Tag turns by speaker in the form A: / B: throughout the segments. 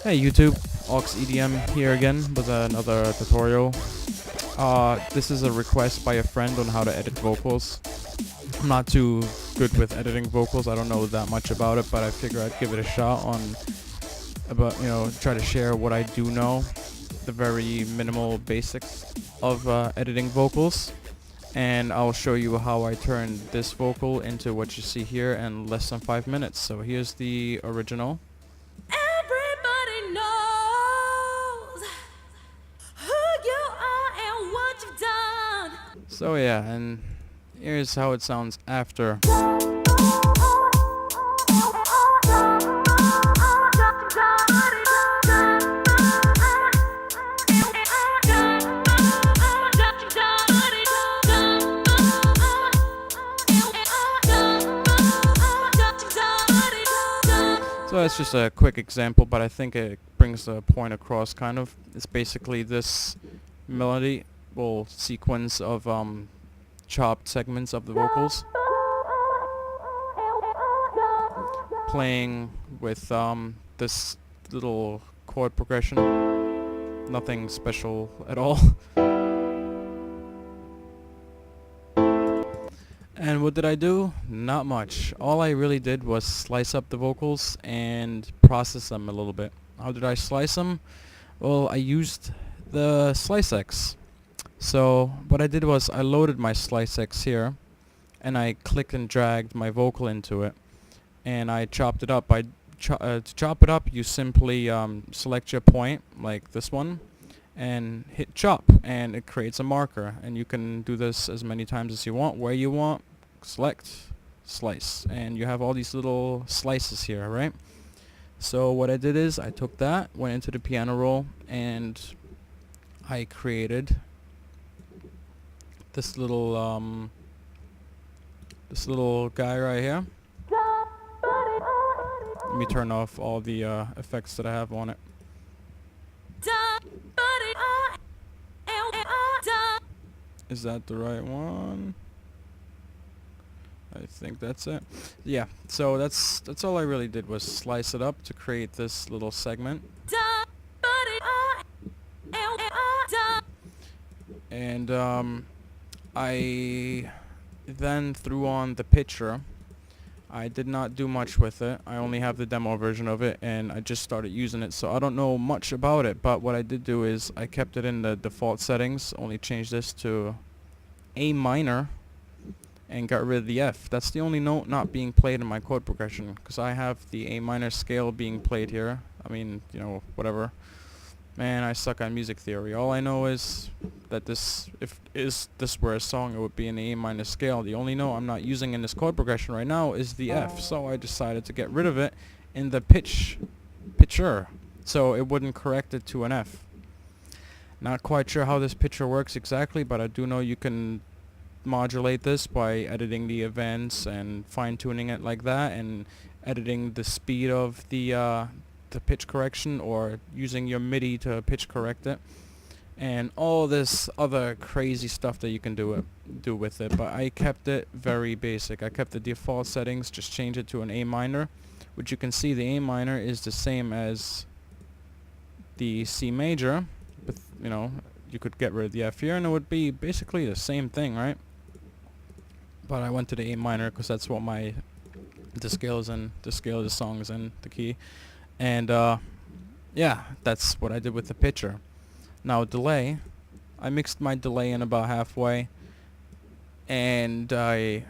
A: Hey YouTube, Ox EDM here again with another tutorial. This is a request by a friend on how to edit vocals. I'm not too good with editing vocals, I don't know that much about it, but I figure I'd give it a shot try to share what I do know, the very minimal basics of editing vocals. And I'll show you how I turned this vocal into what you see here in less than 5 minutes. So here's the original.
B: Everybody knows who you are and what you've done.
A: So yeah, and here's how it sounds after. So that's just a quick example, but I think it brings the point across kind of. It's basically this melody, well, sequence of chopped segments of the vocals playing with this little chord progression. Nothing special at all. And what did I do? Not much. All I really did was slice up the vocals and process them a little bit. How did I slice them? Well, I used the Slice X. So what I did was I loaded my Slice X here and I clicked and dragged my vocal into it and I chopped it up. To chop it up, you simply select your point, like this one, and hit chop, and it creates a marker. And you can do this as many times as you want, where you want. Select, slice, and you have all these little slices here, right? So what I did is I took that, went into the piano roll, and I created this little guy right here. Let me turn off all the effects that I have on it. Is that the right one? I think that's it. Yeah, so that's all I really did was slice it up to create this little segment. And I then threw on the picture. I did not do much with it. I only have the demo version of it and I just started using it, so I don't know much about it, but what I did do is I kept it in the default settings, only changed this to A minor and got rid of the F. That's the only note not being played in my chord progression, because I have the A minor scale being played here. I mean, whatever. Man, I suck on music theory. All I know is that if this were a song, it would be an A minor scale. The only note I'm not using in this chord progression right now is the F, so I decided to get rid of it in the pitcher, so it wouldn't correct it to an F. Not quite sure how this pitcher works exactly, but I do know you can modulate this by editing the events and fine-tuning it like that, and editing the speed of the pitch correction, or using your MIDI to pitch correct it, and all this other crazy stuff that you can do with it. But I kept it very basic. I kept the default settings, just change it to an A minor, which you can see the A minor is the same as the C major, but you could get rid of the F here and it would be basically the same thing, right? But I went to the A minor because that's what the scale of the song is in, the key. And yeah, that's what I did with the pitcher. Now delay, I mixed my delay in about halfway, and I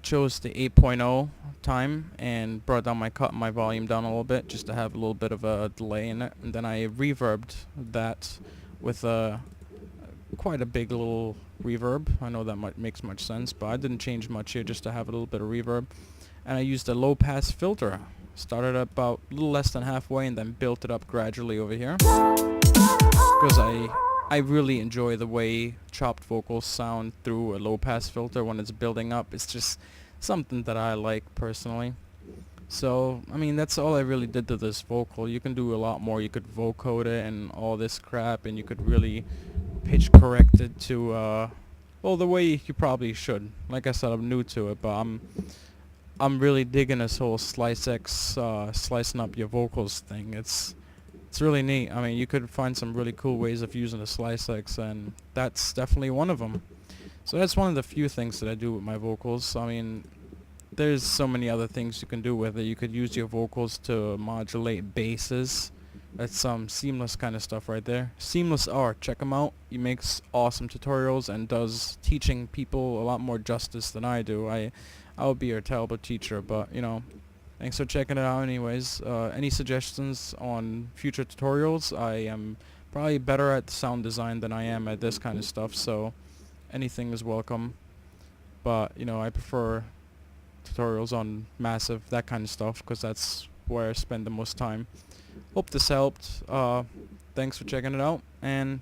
A: chose the 8.0 time and brought down my cut and my volume down a little bit just to have a little bit of a delay in it. And then I reverbed that with quite a big little reverb. I know that makes much sense, but I didn't change much here, just to have a little bit of reverb. And I used a low pass filter. Started about a little less than halfway and then built it up gradually over here, because I really enjoy the way chopped vocals sound through a low pass filter when it's building up. It's just something that I like personally. So I mean, that's all I really did to this vocal. You can do a lot more. You could vocode it and all this crap, and you could really pitch correct it to well, the way you probably should. Like I said, I'm new to it, but I'm really digging this whole Slice X slicing up your vocals thing. It's It's really neat. I mean, you could find some really cool ways of using the SliceX, and that's definitely one of them. So that's one of the few things that I do with my vocals. I mean, there's so many other things you can do with it. You could use your vocals to modulate basses. That's some Seamless kind of stuff right there. Seamless Art, check him out. He makes awesome tutorials and does teaching people a lot more justice than I do. I would be a terrible teacher, but you know, thanks for checking it out anyways. Any suggestions on future tutorials? I am probably better at sound design than I am at this kind of stuff, so anything is welcome. But you know, I prefer tutorials on Massive, that kind of stuff, because that's where I spend the most time. Hope this helped. Thanks for checking it out, and